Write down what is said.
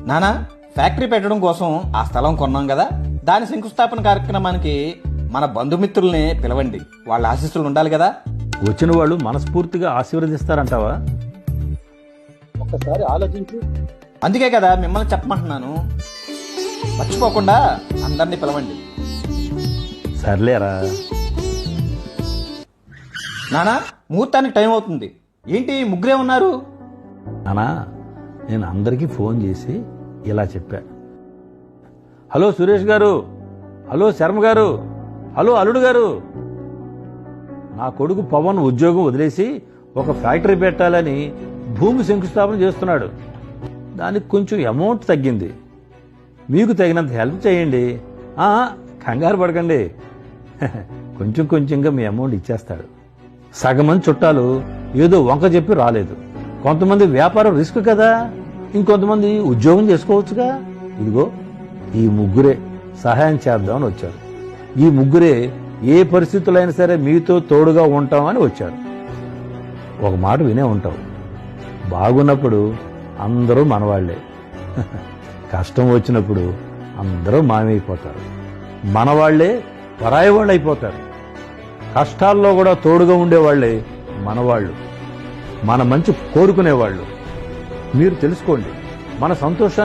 నానా, ఫ్యాక్టరీ పెట్టడం కోసం ఆ స్థలం కొన్నాం కదా, దాని శంకుస్థాపన కార్యక్రమానికి మన బంధుమిత్రుల్ని పిలవండి. వాళ్ళ ఆశీస్సులు ఉండాలి కదా. వచ్చిన వాళ్ళు మనస్ఫూర్తిగా ఆశీర్వదిస్తారంటావా? ఒక్కసారి ఆలోచించు. అందుకే కదా మిమ్మల్ని చెప్పమంటున్నాను. మర్చిపోకుండా అందరినీ పిలవండి. సర్లేరా. నానా, ముహూర్తానికి టైం అవుతుంది. ఏంటి ముగ్గురే ఉన్నారు? నానా, నేను అందరికీ ఫోన్ చేసి ఇలా చెప్పా. హలో సురేష్ గారు, హలో శర్మ గారు, హలో అల్లుడు గారు, నా కొడుకు పవన్ ఉద్యోగం వదిలేసి ఒక ఫ్యాక్టరీ పెట్టాలని భూమి శంకుస్థాపన చేస్తున్నాడు. దానికి కొంచెం అమౌంట్ తగ్గింది. మీకు తగినంత హెల్ప్ చేయండి. కంగారు పడకండి, కొంచెం కొంచెంగా మీ అమౌంట్ ఇచ్చేస్తాడు. సగం మంది చుట్టాలు ఏదో వంక చెప్పి రాలేదు. కొంతమంది వ్యాపారం రిస్క్ కదా, ఇంకొంతమంది ఉద్యోగం చేసుకోవచ్చుగా. ఇదిగో ఈ ముగ్గురే సహాయం చేద్దామని వచ్చారు. ఈ ముగ్గురే ఏ పరిస్థితులైనా సరే మీతో తోడుగా ఉంటామని వచ్చారు. ఒక మాట వినే ఉంటావు, బాగున్నప్పుడు అందరూ మనవాళ్లే, కష్టం వచ్చినప్పుడు అందరూ మాయమైపోతారు. మనవాళ్లే పరాయి వాళ్ళు అయిపోతారు. కష్టాల్లో కూడా తోడుగా ఉండేవాళ్లే మనవాళ్లు, మన మంచి కోరుకునేవాళ్ళు. మీరు తెలుసుకోండి, మన సంతోషాన్ని